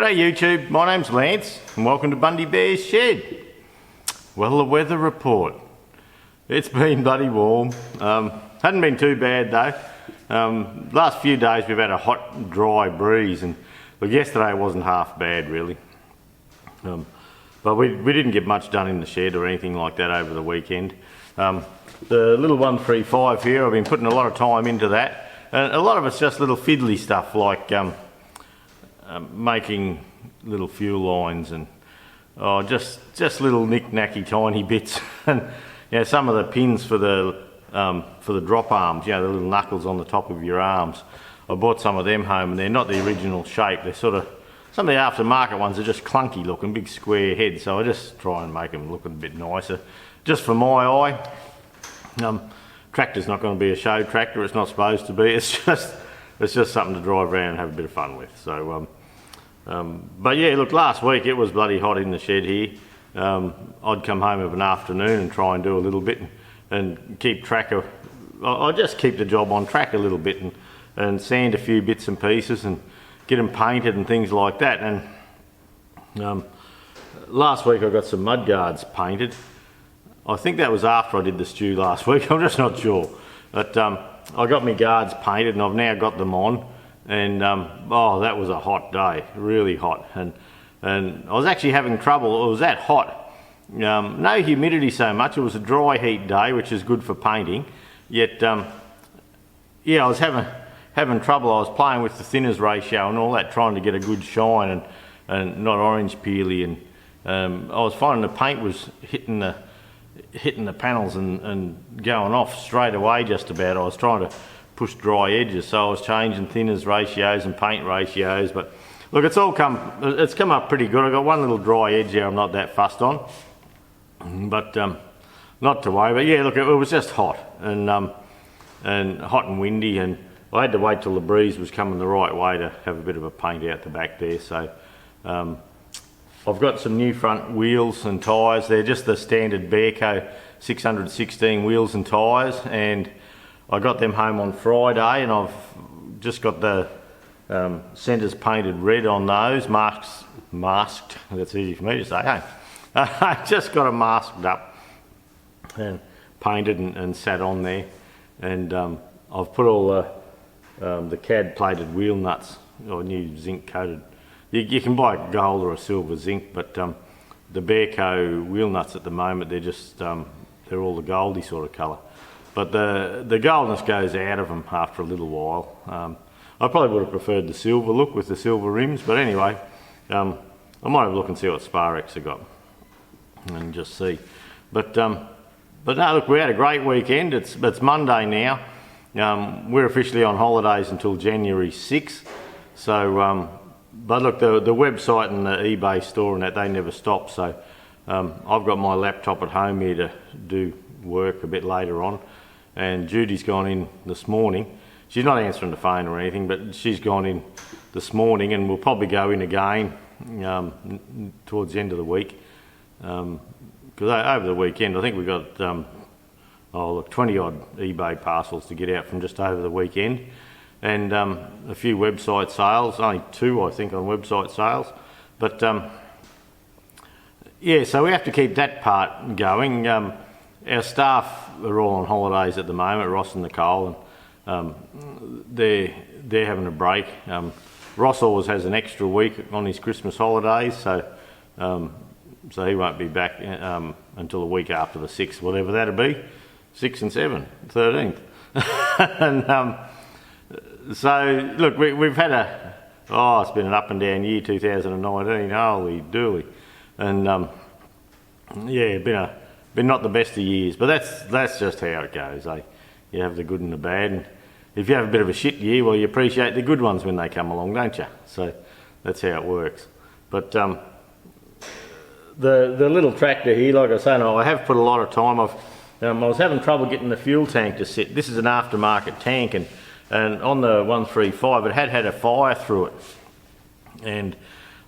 G'day YouTube, my name's Lance and welcome to Bundy Bear's Shed. Well, the weather report. It's been bloody warm. Hadn't been too bad though. Last few days we've had a hot, dry breeze and look, yesterday wasn't half bad really. But we didn't get much done in the shed or anything like that over the weekend. The little 135 here, I've been putting a lot of time into that. And a lot of it's just little fiddly stuff like making little fuel lines and just little knick-knacky tiny bits. And yeah, some of the pins for the drop arms, you know, the little knuckles on the top of your arms. I bought some of them home and they're not the original shape. They're sort of, some of the aftermarket ones are just clunky looking, big square heads. So I just try and make them look a bit nicer, just for my eye. Tractor's not going to be a show tractor. It's not supposed to be. It's just something to drive around and have a bit of fun with. So, but yeah, look, last week it was bloody hot in the shed here. I'd come home of an afternoon and try and do a little bit and keep track of. I just keep the job on track a little bit and sand a few bits and pieces and get them painted and things like that. And last week I got some mud guards painted. I think that was after I did the stew last week, I'm just not sure. But I got my guards painted and I've now got them on. And oh, that was a hot day, really hot. And I was actually having trouble, it was that hot. No humidity so much, it was a dry heat day, which is good for painting. Yet, yeah, I was having trouble. I was playing with the thinners ratio and all that, trying to get a good shine and not orange peely. And I was finding the paint was hitting the panels and going off straight away just about. I was trying to push dry edges, so I was changing thinners ratios and paint ratios. But look, it's come up pretty good. I got one little dry edge here I'm not that fussed on, but not to worry. But yeah, look, it was just hot and hot and windy, and I had to wait till the breeze was coming the right way to have a bit of a paint out the back there. So I've got some new front wheels and tyres. They're just the standard Bearco 616 wheels and tyres, and I got them home on Friday, and I've just got the centres painted red on those, masked, that's easy for me to say, hey? I just got them masked up and painted and sat on there, and I've put all the CAD plated wheel nuts, or new zinc coated. You can buy gold or a silver zinc, but the Bearco wheel nuts at the moment, they're just, they're all the goldy sort of colour. But the goldness goes out of them after a little while. I probably would have preferred the silver look with the silver rims, but anyway, I might have a look and see what Sparex have got and just see. But no, look, we had a great weekend. It's Monday now. We're officially on holidays until January 6th. So, but look, the website and the eBay store and that, they never stop. So I've got my laptop at home here to do work a bit later on, and Judy's gone in this morning. She's not answering the phone or anything, but she's gone in this morning, and we'll probably go in again towards the end of the week, because over the weekend I think we got 20 odd eBay parcels to get out from just over the weekend, and a few website sales, only 2 I think on website sales. But yeah, so we have to keep that part going. Our staff are all on holidays at the moment, Ross and Nicole, and they're having a break. Ross always has an extra week on his Christmas holidays, so he won't be back until the week after the 6th, whatever that'll be, 6 and 7, 13th. And so look, we've had it's been an up and down year, 2019, holy dooly, and yeah, been not the best of years, but that's just how it goes, eh? You have the good and the bad, and if you have a bit of a shit year, well, you appreciate the good ones when they come along, don't you? So that's how it works. But the little tractor here, like I was saying, I have put a lot of time. I was having trouble getting the fuel tank to sit. This is an aftermarket tank, and on the 135 it had a fire through it, and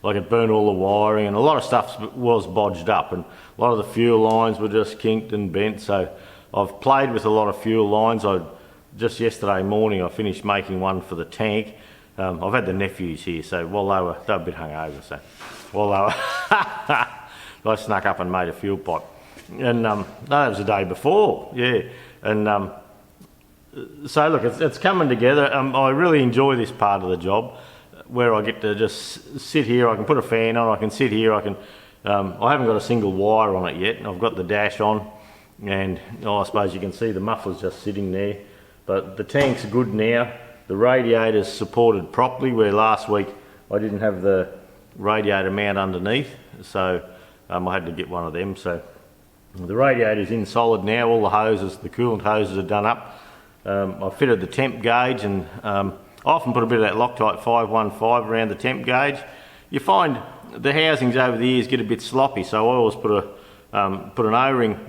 like it burned all the wiring, and a lot of stuff was bodged up, and a lot of the fuel lines were just kinked and bent. So I've played with a lot of fuel lines. Just yesterday morning I finished making one for the tank, I've had the nephews here, so while they were a bit hungover, so while they were, I snuck up and made a fuel pipe. And no, that was the day before, yeah. And so look, it's coming together. I really enjoy this part of the job, where I get to just sit here. I can put a fan on. I can sit here. I can. I haven't got a single wire on it yet. I've got the dash on, and I suppose you can see the muffler's just sitting there. But the tank's good now. The radiator's supported properly, where last week I didn't have the radiator mount underneath, so I had to get one of them. So the radiator's in solid now. All the hoses, the coolant hoses are done up. I fitted the temp gauge, and I often put a bit of that Loctite 515 around the temp gauge. You find the housings over the years get a bit sloppy, so I always put an O-ring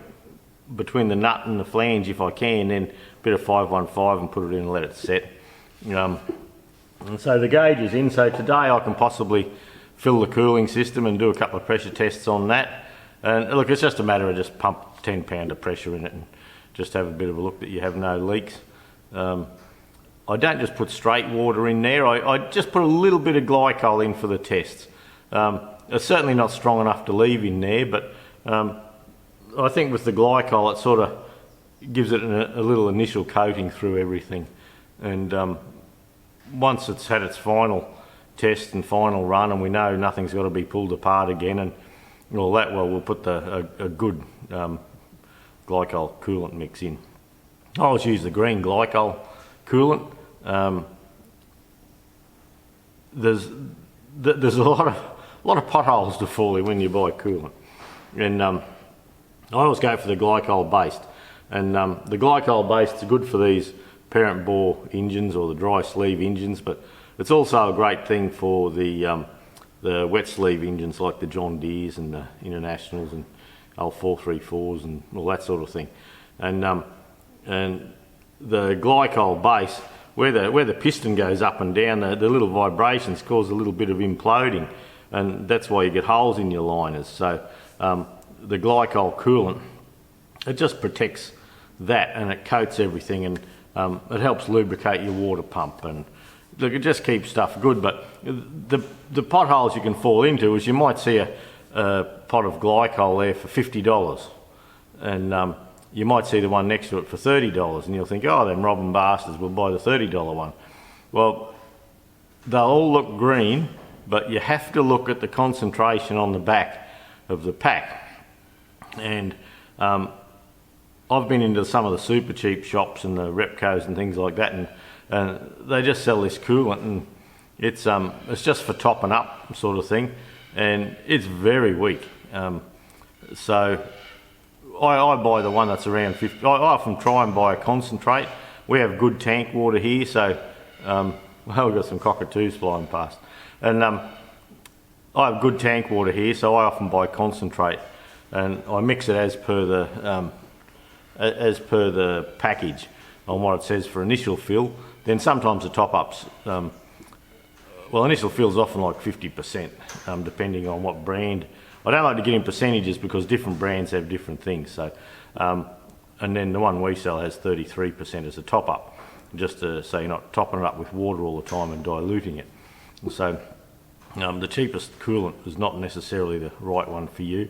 between the nut and the flange if I can, then a bit of 515 and put it in and let it set. And so the gauge is in, so today I can possibly fill the cooling system and do a couple of pressure tests on that. And look, it's just a matter of just pump 10 pound of pressure in it and just have a bit of a look that you have no leaks. I don't just put straight water in there, I just put a little bit of glycol in for the tests. It's certainly not strong enough to leave in there, but I think with the glycol it sort of gives it a little initial coating through everything. And once it's had its final test and final run, and we know nothing's got to be pulled apart again and all that, well, we'll put a good glycol coolant mix in. I always use the green glycol coolant. There's a lot of potholes to fall in when you buy coolant, and I always go for the glycol based. And the glycol based is good for these parent bore engines or the dry sleeve engines, but it's also a great thing for the wet sleeve engines like the John Deeres and the Internationals and L434s and all that sort of thing. And the glycol base, where the piston goes up and down, the little vibrations cause a little bit of imploding, and that's why you get holes in your liners. So the glycol coolant, it just protects that, and it coats everything, and it helps lubricate your water pump, and look, it just keeps stuff good. But the potholes you can fall into is you might see a pot of glycol there for $50, and you might see the one next to it for $30, and you'll think, oh, them robbing bastards will buy the $30 one. Well, they'll all look green, but you have to look at the concentration on the back of the pack. And I've been into some of the super cheap shops and the Repcos and things like that, and they just sell this coolant, and it's just for topping up sort of thing, and it's very weak. So I buy the one that's around 50. I often try and buy a concentrate. We have good tank water here, so well, we've got some cockatoos flying past, and I have good tank water here, so I often buy concentrate, and I mix it as per the package on what it says for initial fill. Then sometimes the top-ups, well, initial fill is often like 50%, depending on what brand. I don't like to get in percentages because different brands have different things. So, and then the one we sell has 33% as a top-up, just so you're not topping it up with water all the time and diluting it. So the cheapest coolant is not necessarily the right one for you.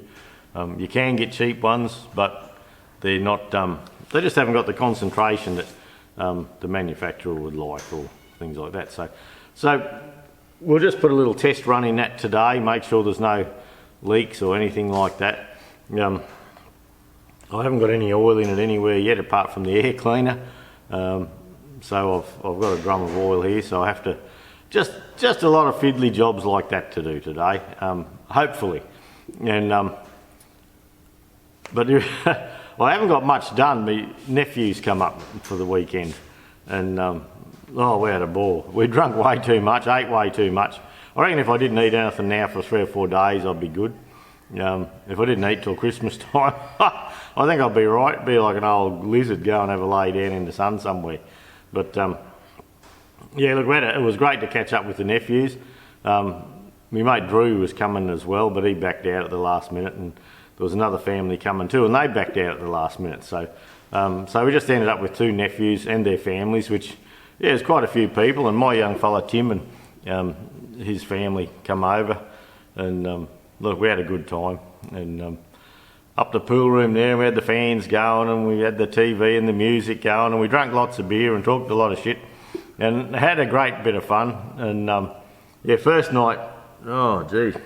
You can get cheap ones, but they're not. They just haven't got the concentration that the manufacturer would like, or things like that. So we'll just put a little test run in that today, make sure there's no leaks or anything like that. I haven't got any oil in it anywhere yet apart from the air cleaner, so I've got a drum of oil here, so I have to just a lot of fiddly jobs like that to do today, hopefully. And but well, I haven't got much done. My nephews come up for the weekend, and oh, we had a ball. We drunk way too much, ate way too much. I reckon if I didn't eat anything now for 3 or 4 days, I'd be good. If I didn't eat till Christmas time, I think I'd be right. Be like an old lizard, go and have a lay down in the sun somewhere. But yeah, look, it was great to catch up with the nephews. My mate Drew was coming as well, but he backed out at the last minute, and there was another family coming too, and they backed out at the last minute. So we just ended up with 2 nephews and their families, which yeah, there's quite a few people, and my young fella Tim and his family come over, and look, we had a good time, and up the pool room there, we had the fans going, and we had the TV and the music going, and we drank lots of beer and talked a lot of shit, and had a great bit of fun. And yeah, first night, oh gee, I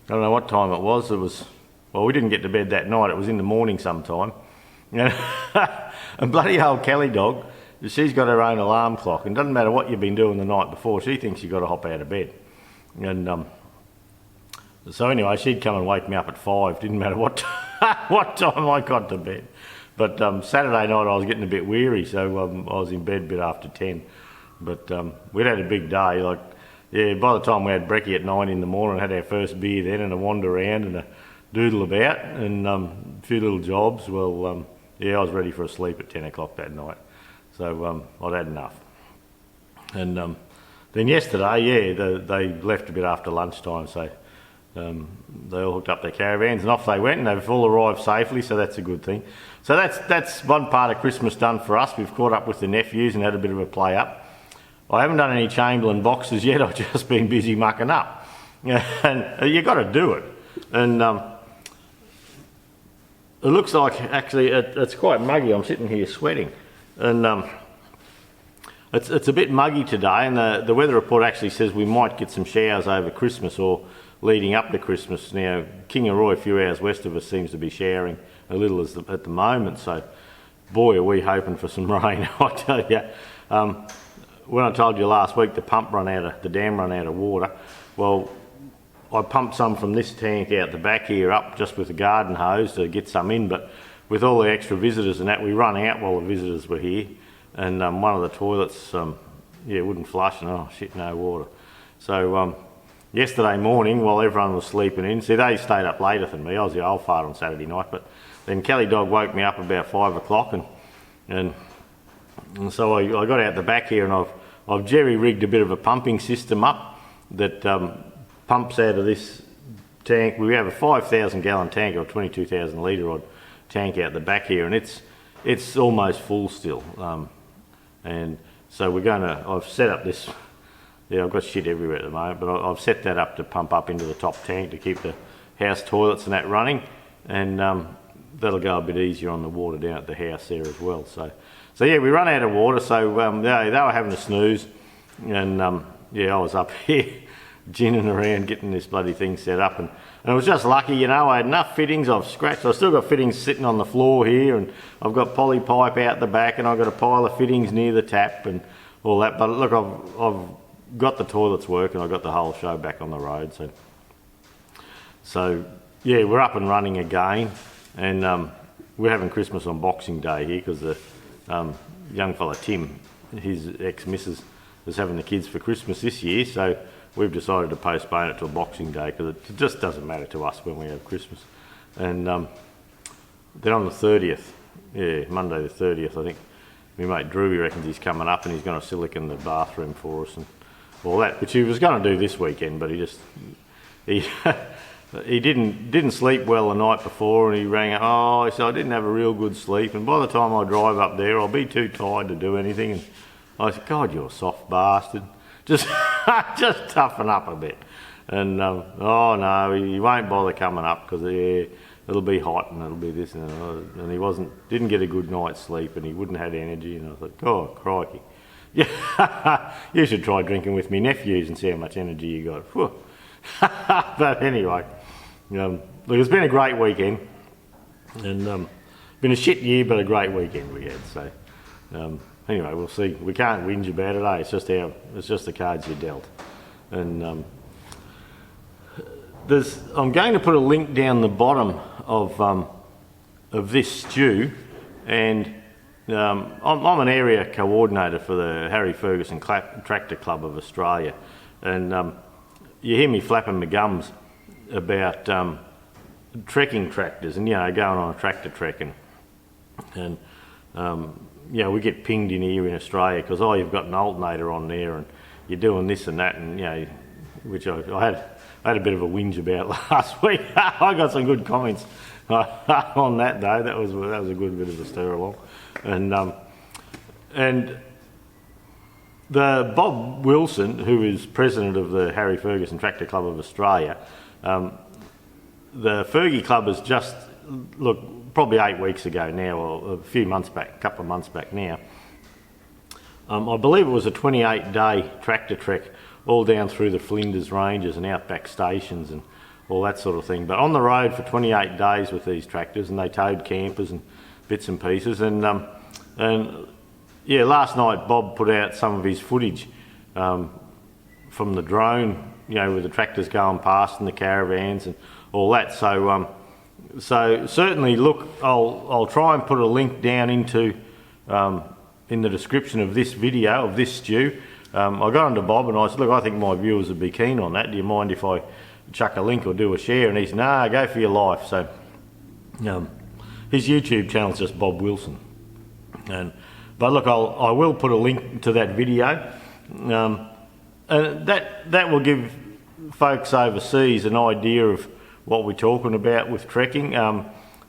don't know what time it was. Well, we didn't get to bed that night. It was in the morning sometime. And bloody old Kelly dog, she's got her own alarm clock, and doesn't matter what you've been doing the night before, she thinks you've got to hop out of bed. And so anyway, she'd come and wake me up at 5, didn't matter what what time I got to bed. But Saturday night I was getting a bit weary, so I was in bed a bit after 10. But we'd had a big day. Like, yeah, by the time we had brekkie at 9 in the morning, had our first beer then, and a wander around and a doodle about, and a few little jobs. Well, yeah, I was ready for a sleep at 10 o'clock that night. So I'd had enough. And then yesterday, yeah, they left a bit after lunchtime, so they all hooked up their caravans and off they went, and they've all arrived safely, so that's a good thing. So that's one part of Christmas done for us. We've caught up with the nephews and had a bit of a play up. I haven't done any Chamberlain boxes yet. I've just been busy mucking up. And you got to do it. And it looks like actually it's quite muggy. I'm sitting here sweating, and it's a bit muggy today. And the weather report actually says we might get some showers over Christmas or leading up to Christmas. Now, Kangaroo, a few hours west of us, seems to be showering a little at the moment. So, boy, are we hoping for some rain, I tell you. When I told you last week the dam run out of water, well, I pumped some from this tank out the back here up just with a garden hose to get some in, but with all the extra visitors and that, we run out while the visitors were here, and one of the toilets, yeah, wouldn't flush, and oh shit, no water. So yesterday morning, while everyone was sleeping in, see, they stayed up later than me. I was the old fart on Saturday night, but then Kelly dog woke me up about 5 o'clock, and so I got out the back here, and I've jerry-rigged a bit of a pumping system up that pumps out of this tank. We have a 5,000 gallon tank, or 22,000 litre odd tank out the back here, and it's almost full still. And so I've set up this, yeah, I've got shit everywhere at the moment, but I've set that up to pump up into the top tank to keep the house toilets and that running, and that'll go a bit easier on the water down at the house there as well. So yeah, we run out of water, so they were having a snooze, and yeah, I was up here ginning around getting this bloody thing set up, and it was just lucky, you know. I had enough fittings. I've still got fittings sitting on the floor here, and I've got poly pipe out the back, and I've got a pile of fittings near the tap and all that. But look, I've got the toilets working. I've got the whole show back on the road, so yeah, we're up and running again, and we're having Christmas on Boxing Day here because the young fella Tim, his ex-missus, is having the kids for Christmas this year, so we've decided to postpone it till Boxing Day because it just doesn't matter to us when we have Christmas. And then on the 30th, yeah, Monday the 30th, I think, my mate Drew, he reckons he's coming up and he's going to silicone the bathroom for us and all that, which he was going to do this weekend, but he didn't sleep well the night before, and he rang up, oh, he said, I didn't have a real good sleep, and by the time I drive up there, I'll be too tired to do anything. And I said, God, you're a soft bastard. Just toughen up a bit. And, oh no, he won't bother coming up because it'll be hot and it'll be this and that. And he didn't get a good night's sleep, and he wouldn't have energy, and I thought, oh, crikey. Yeah, you should try drinking with me nephews and see how much energy you got. Whew. But anyway, look, it's been a great weekend, and been a shit year, but a great weekend we had. So anyway, we'll see. We can't whinge about it, eh? It's just the cards you're dealt. And I'm going to put a link down the bottom of this stew, and I'm an area coordinator for the Harry Ferguson Tractor Club of Australia, and you hear me flapping my gums about trekking tractors and, you know, going on a tractor trek, and you know, we get pinged in here in Australia because, oh, you've got an alternator on there and you're doing this and that, and, you know, which I had a bit of a whinge about last week. I got some good comments on that though. That was a good bit of a stir along, and the Bob Wilson, who is president of the Harry Ferguson Tractor Club of Australia, the Fergie Club has just, look, probably 8 weeks ago now, or a few months back, a couple of months back now, I believe it was a 28-day tractor trek all down through the Flinders ranges and outback stations and all that sort of thing. But on the road for 28 days with these tractors, and they towed campers and bits and pieces. And yeah, last night Bob put out some of his footage from the drone, you know, with the tractors going past and the caravans and all that. So so certainly, look, I'll try and put a link down into in the description of this video, of this stew. I got onto Bob and I said, look, I think my viewers would be keen on that. Do you mind if I chuck a link or do a share? And he said, nah, go for your life. So his YouTube channel is just Bob Wilson. But look, I will put a link to that video. And that will give folks overseas an idea of what we're talking about with trekking.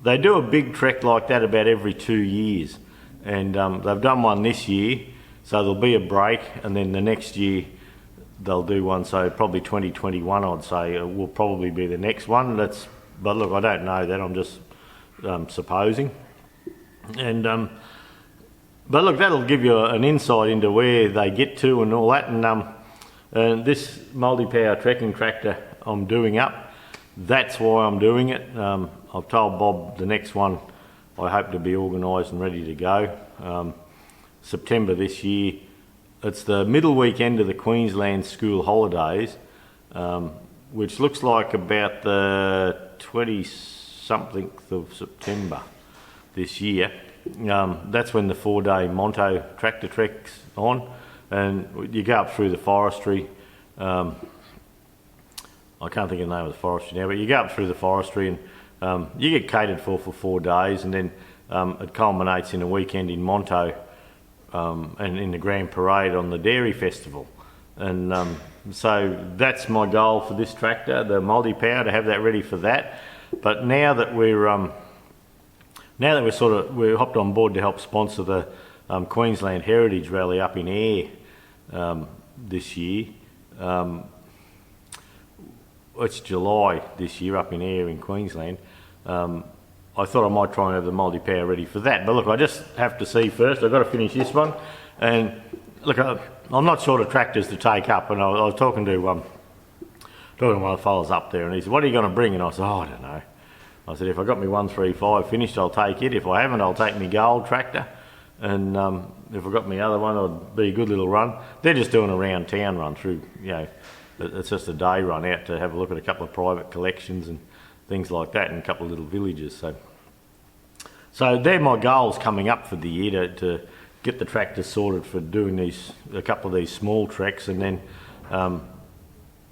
They do a big trek like that about every 2 years. And they've done one this year, so there'll be a break, and then the next year they'll do one. So probably 2021, I'd say, will probably be the next one. But look, I don't know that. I'm just supposing. And but look, that'll give you an insight into where they get to and all that. And this multi-power trekking tractor I'm doing up, that's why I'm doing it. I've told Bob the next one I hope to be organised and ready to go. September this year. It's the middle weekend of the Queensland school holidays, which looks like about the 20-something of September this year. That's when the 4-day Monto tractor trek's on, and you go up through the forestry. I can't think of the name of the forestry now, but you go up through the forestry and you get catered for 4 days, and then it culminates in a weekend in Monto and in the Grand Parade on the Dairy Festival. And so that's my goal for this tractor, the multi-power, to have that ready for that. But now that we're hopped on board to help sponsor the Queensland Heritage Rally up in Ayr this year. It's July this year up in Ayr in Queensland. I thought I might try and have the multi-power ready for that. But look, I just have to see first. I've got to finish this one. And look, I'm not short of tractors to take up. And I was talking to one of the fellas up there, and he said, what are you going to bring? And I said, I don't know. I said, if I got my 135 finished, I'll take it. If I haven't, I'll take my gold tractor. And if I got my other one, it'll be a good little run. They're just doing a round town run through, you know, it's just a day run out to have a look at a couple of private collections and things like that, and a couple of little villages. So they're my goals coming up for the year, to get the tractor sorted for doing a couple of these small treks, and then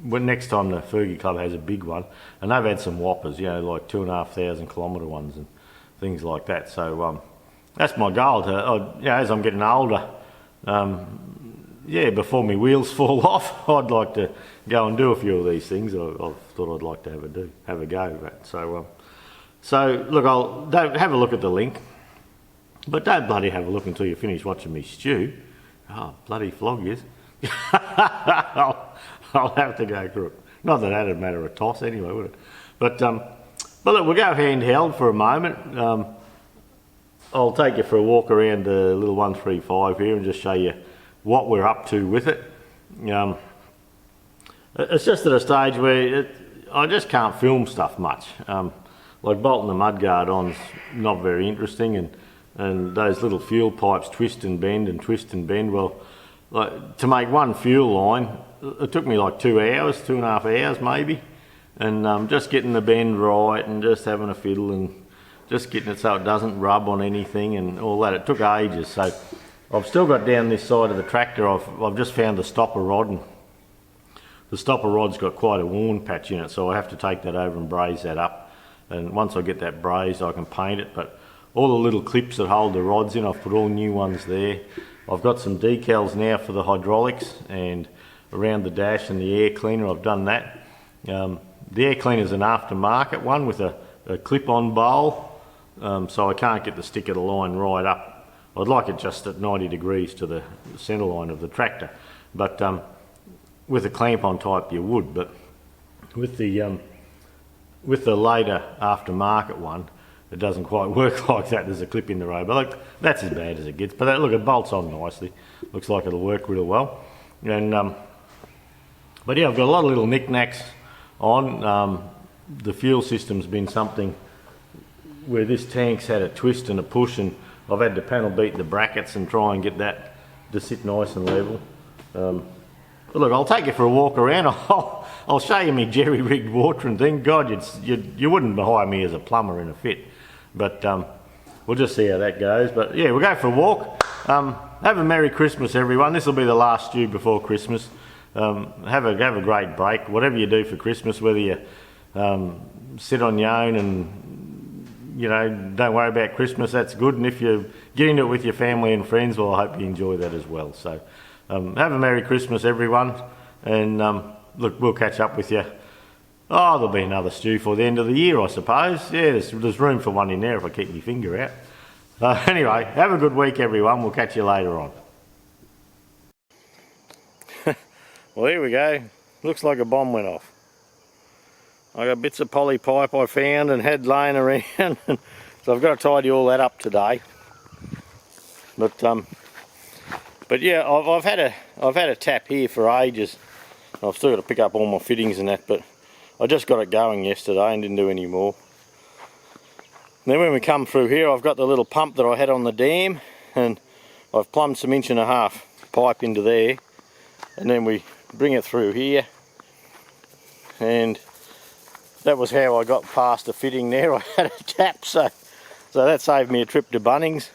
when next time the Fergie Club has a big one, and they've had some whoppers, you know, like 2,500 kilometre ones and things like that. So that's my goal. You know, as I'm getting older, yeah, before my wheels fall off, I'd like to go and do a few of these things. I thought I'd like to have a go. But so look, don't have a look at the link, but don't bloody have a look until you finish watching me stew. Oh, bloody flog is. I'll have to go through it. Not that that'd matter a toss anyway, would it? But look, we'll go handheld for a moment. I'll take you for a walk around the little 135 here and just show you what we're up to with it. It's just at a stage where I just can't film stuff much. Like bolting the mudguard on's not very interesting, and those little fuel pipes twist and bend. Well, like, to make one fuel line, it took me like 2 hours, 2.5 hours maybe, and just getting the bend right and just having a fiddle and just getting it so it doesn't rub on anything and all that. It took ages. So I've still got down this side of the tractor, I've just found the stopper rod, and the stopper rod's got quite a worn patch in it, so I have to take that over and braze that up. And once I get that brazed, I can paint it. But all the little clips that hold the rods in, I've put all new ones there. I've got some decals now for the hydraulics and around the dash and the air cleaner. I've done that. The air cleaner is an aftermarket one with a clip-on bowl, so I can't get the stick of the line right up I'd like it just at 90 degrees to the centre line of the tractor, but with a clamp on type you would, but with the later aftermarket one, it doesn't quite work like that. There's a clip in the road, but like, that's as bad as it gets. But that, look, it bolts on nicely. Looks like it'll work real well. And but yeah, I've got a lot of little knickknacks on. The fuel system's been something where this tank's had a twist and a push, and I've had to panel beat the brackets and try and get that to sit nice and level. But look, I'll take you for a walk around. I'll show you my jerry-rigged watering thing. God, you wouldn't hire me as a plumber in a fit. But we'll just see how that goes. But yeah, we'll go for a walk. Have a Merry Christmas, everyone. This will be the last stew before Christmas. Have a great break. Whatever you do for Christmas, whether you sit on your own and, you know, don't worry about Christmas, that's good. And if you get into it with your family and friends, well, I hope you enjoy that as well. So have a Merry Christmas, everyone. And look, we'll catch up with you. Oh, there'll be another stew for the end of the year, I suppose. Yeah, there's room for one in there if I keep my finger out. Anyway, have a good week, everyone. We'll catch you later on. Well, here we go. Looks like a bomb went off. I got bits of poly pipe I found and had laying around, so I've got to tidy all that up today. But yeah, I've had a tap here for ages. I've still got to pick up all my fittings and that, but I just got it going yesterday and didn't do any more. And then when we come through here, I've got the little pump that I had on the dam, and I've plumbed some 1.5 inch pipe into there, and then we bring it through here, and that was how I got past the fitting there. I had a tap, so that saved me a trip to Bunnings.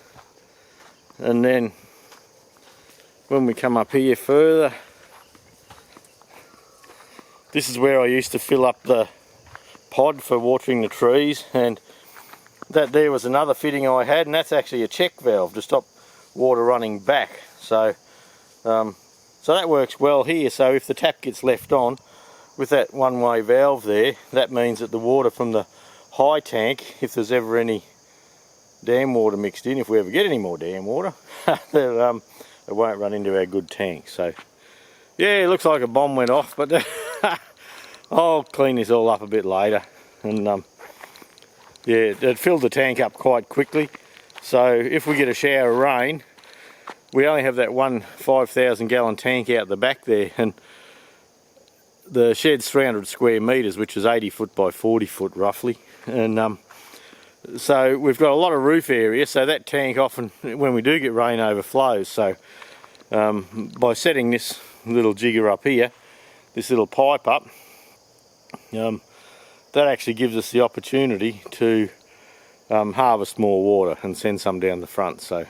And then when we come up here further, this is where I used to fill up the pod for watering the trees, and that there was another fitting I had, and that's actually a check valve to stop water running back. So that works well here. So if the tap gets left on with that one-way valve there, that means that the water from the high tank, if there's ever any dam water mixed in, if we ever get any more dam water, it won't run into our good tank. So yeah, it looks like a bomb went off, but I'll clean this all up a bit later. And yeah, it filled the tank up quite quickly, so if we get a shower of rain, we only have that one 5,000 gallon tank out the back there, and the shed's 300 square metres, which is 80 foot by 40 foot roughly. And so we've got a lot of roof area, so that tank often, when we do get rain, overflows. So by setting this little jigger up here, this little pipe up, that actually gives us the opportunity to harvest more water and send some down the front. So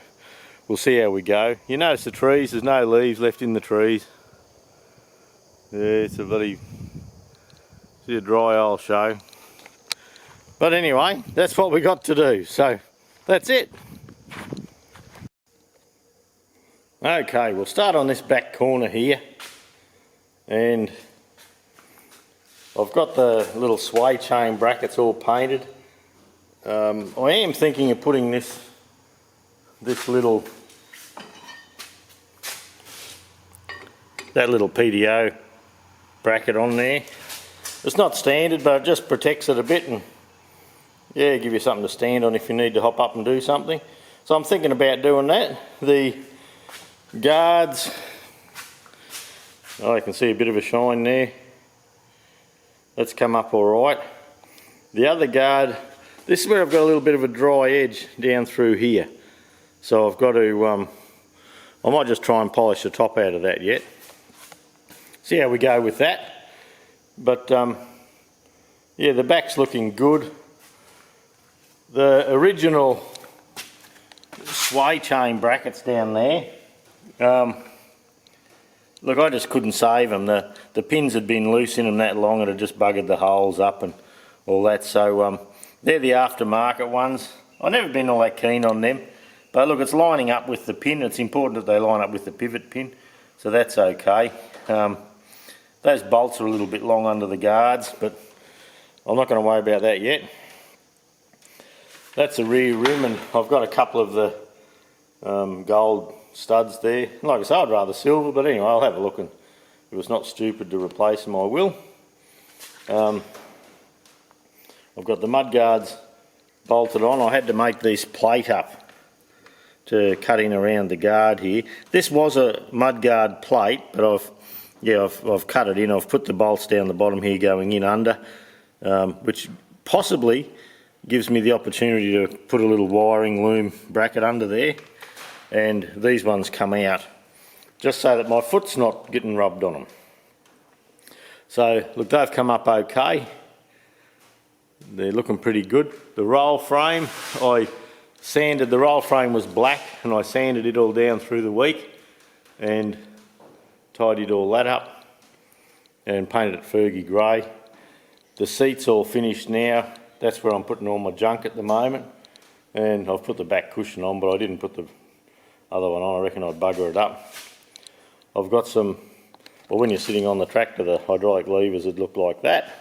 we'll see how we go. You notice the trees, there's no leaves left in the trees. Yeah, it's a dry old show. But anyway, that's what we got to do, so that's it. Okay, we'll start on this back corner here, and I've got the little sway chain brackets all painted. I am thinking of putting this little PDO bracket on there. It's not standard, but it just protects it a bit, and yeah, give you something to stand on if you need to hop up and do something. So I'm thinking about doing that. The guards, I can see a bit of a shine there. That's come up all right. The other guard, this is where I've got a little bit of a dry edge down through here. So I've got to, I might just try and polish the top out of that yet. See how we go with that. But yeah, the back's looking good. The original sway chain brackets down there, look, I just couldn't save them. The pins had been loose in them that long, and it just buggered the holes up and all that. So they're the aftermarket ones. I've never been all that keen on them, but look, it's lining up with the pin. It's important that they line up with the pivot pin, so that's okay. Those bolts are a little bit long under the guards, but I'm not going to worry about that yet. That's the rear rim, and I've got a couple of the gold studs there. Like I say, I'd rather silver, but anyway, I'll have a look, and if it's not stupid to replace them, I will. I've got the mudguards bolted on. I had to make this plate up to cut in around the guard here. This was a mudguard plate, but I've cut it in. I've put the bolts down the bottom here going in under, which possibly gives me the opportunity to put a little wiring loom bracket under there, and these ones come out just so that my foot's not getting rubbed on them. So look, they've come up okay. They're looking pretty good. The roll frame, I sanded, the roll frame was black and I sanded it all down through the week and tidied all that up and painted it Fergie grey. The seat's all finished now. That's where I'm putting all my junk at the moment, and I've put the back cushion on, but I didn't put the other one on. I reckon I'd bugger it up. I've got some, well, when you're sitting on the tractor, the hydraulic levers would look like that.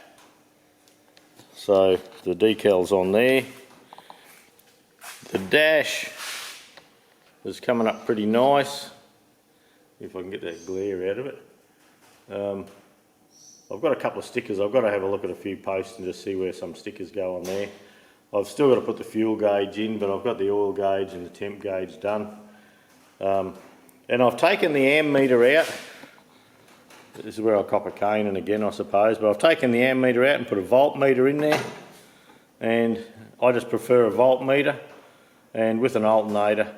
So the decal's on there. The dash is coming up pretty nice, if I can get that glare out of it. I've got a couple of stickers. I've got to have a look at a few posts and just see where some stickers go on there. I've still got to put the fuel gauge in, but I've got the oil gauge and the temp gauge done. And I've taken the ammeter out. This is where I cop a cane in again, I suppose, but I've taken the ammeter out and put a voltmeter in there, and I just prefer a voltmeter and with an alternator.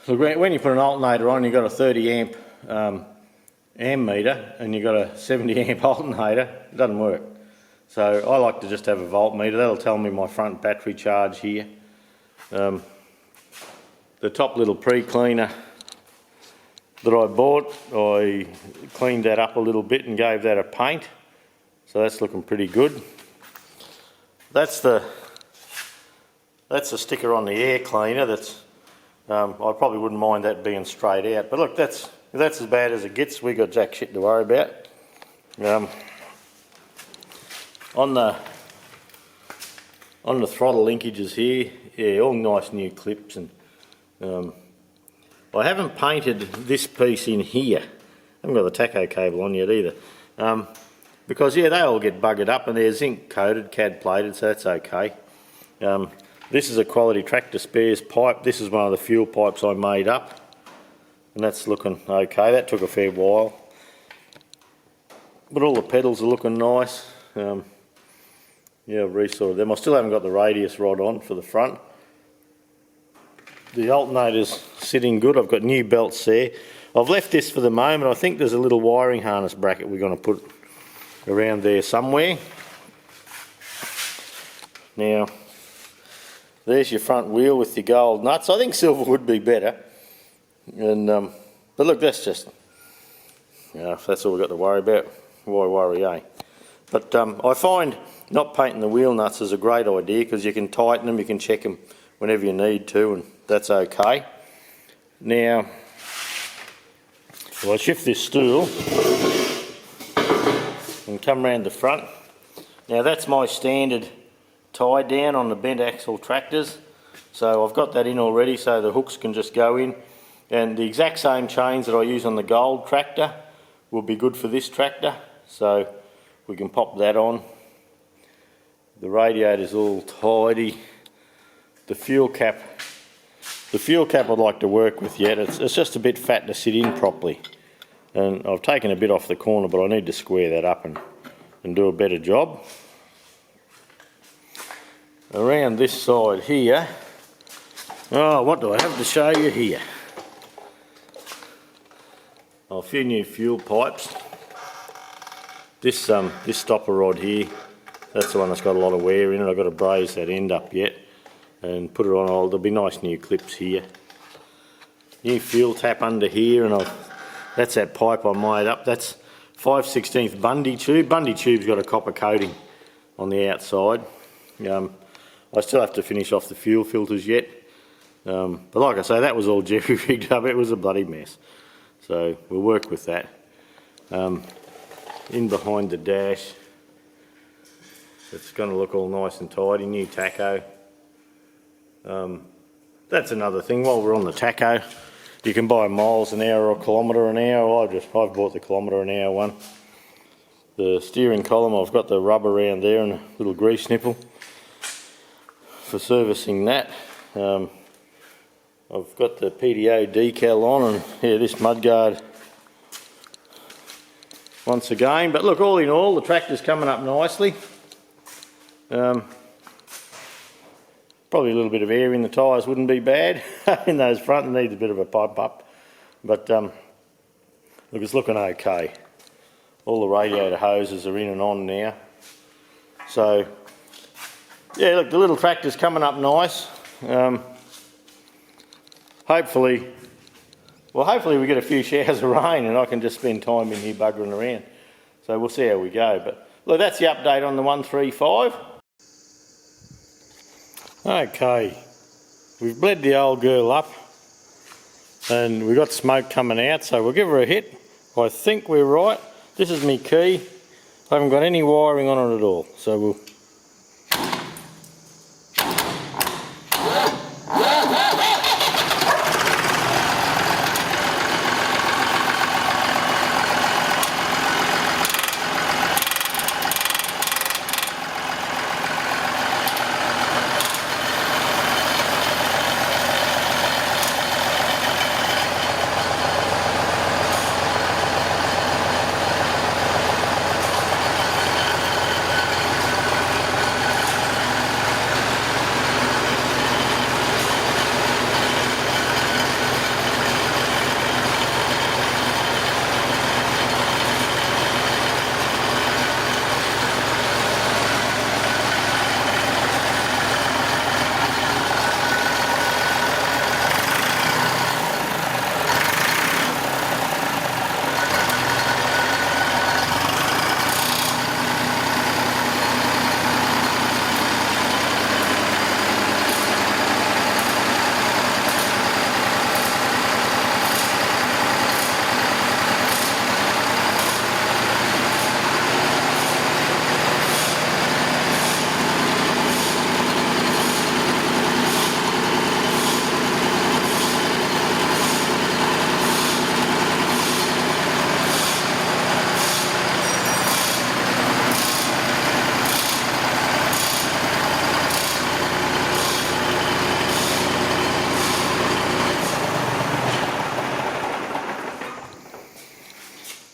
Look, when you put an alternator on, you've got a 30 amp ammeter and you've got a 70 amp alternator, it doesn't work. So I like to just have a voltmeter. That'll tell me my front battery charge here. The top little pre-cleaner that I bought, I cleaned that up a little bit and gave that a paint. So that's looking pretty good. That's the sticker on the air cleaner. That's I probably wouldn't mind that being straight out. But look, that's as bad as it gets. We got jack shit to worry about. On the throttle linkages here, yeah, all nice new clips, and I haven't painted this piece in here. I haven't got the taco cable on yet either, because yeah, they all get buggered up and they're zinc coated, cad plated, so that's okay. This is a Quality Tractor Spares pipe. This is one of the fuel pipes I made up, and that's looking okay. That took a fair while, but all the pedals are looking nice. Yeah, I've resorted them. I still haven't got the radius rod on for the front. The alternator's sitting good. I've got new belts there. I've left this for the moment. I think there's a little wiring harness bracket we're going to put around there somewhere. Now, there's your front wheel with your gold nuts. I think silver would be better. And but look, that's just, you know, if that's all we've got to worry about, why worry, eh? But I find not painting the wheel nuts is a great idea, because you can tighten them, you can check them whenever you need to, and that's okay. Now, if I shift this stool and come round the front, now that's my standard tie down on the bent axle tractors. So I've got that in already, so the hooks can just go in. And the exact same chains that I use on the gold tractor will be good for this tractor. So we can pop that on. The radiator's all tidy. The fuel cap I'd like to work with yet. It's just a bit fat to sit in properly. And I've taken a bit off the corner, but I need to square that up and do a better job. Around this side here, oh, what do I have to show you here? Oh, a few new fuel pipes. This stopper rod here, that's the one that's got a lot of wear in it. I've got to braze that end up yet and put it on. There'll be nice new clips here. New fuel tap under here, and that's that pipe I made up. That's 5/16 Bundy tube. Bundy tube's got a copper coating on the outside. I still have to finish off the fuel filters yet. But like I say, that was all jerry rigged up. It was a bloody mess. So we'll work with that. In behind the dash, it's going to look all nice and tidy. New taco. that's another thing. While we're on the tacho, you can buy miles an hour or kilometre an hour. I've bought the kilometre an hour one. The steering column, I've got the rubber around there and a little grease nipple for servicing that. I've got the PDO decal on, and yeah, this mudguard once again. But look, all in all, the tractor's coming up nicely. Probably a little bit of air in the tyres wouldn't be bad. In those front, it needs a bit of a pump up. But look, it's looking okay. All the radiator hoses are in and on now. So, yeah, look, the little tractor's coming up nice. Hopefully we get a few showers of rain and I can just spend time in here buggering around. So we'll see how we go. But look, that's the update on the 135. Okay, we've bled the old girl up and we've got smoke coming out, so we'll give her a hit. I think we're right. This is my key. I haven't got any wiring on it at all, so we'll...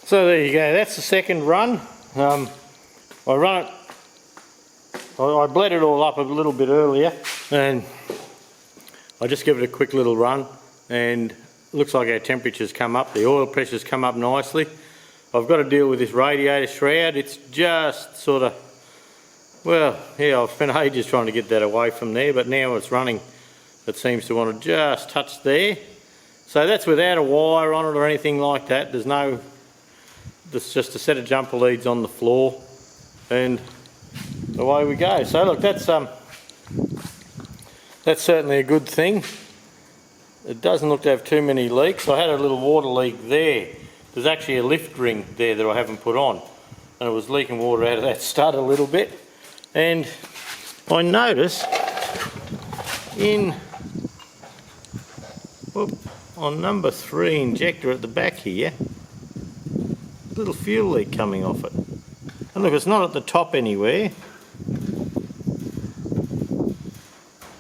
So there you go, that's the second run. I bled it all up a little bit earlier and I just give it a quick little run, and it looks like our temperature's come up, the oil pressure's come up nicely. I've got to deal with this radiator shroud. It's just sort of, well, yeah, I've spent ages trying to get that away from there, but now it's running, it seems to want to just touch there. So that's without a wire on it or anything like that. There's just a set of jumper leads on the floor, and away we go. So look, that's certainly a good thing. It doesn't look to have too many leaks. I had a little water leak there. There's actually a lift ring there that I haven't put on, and it was leaking water out of that stud a little bit. And I noticed on number 3 injector at the back here, little fuel leak coming off it. And look, it's not at the top anywhere.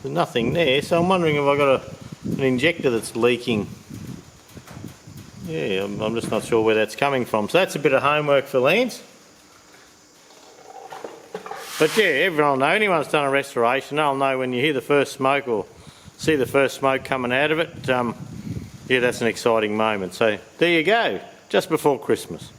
There's nothing there, so I'm wondering if I've got an injector that's leaking. Yeah, I'm just not sure where that's coming from. So that's a bit of homework for Lance. But yeah, everyone will know, anyone that's done a restoration, they'll know when you hear the first smoke or see the first smoke coming out of it, yeah, that's an exciting moment. So there you go, just before Christmas.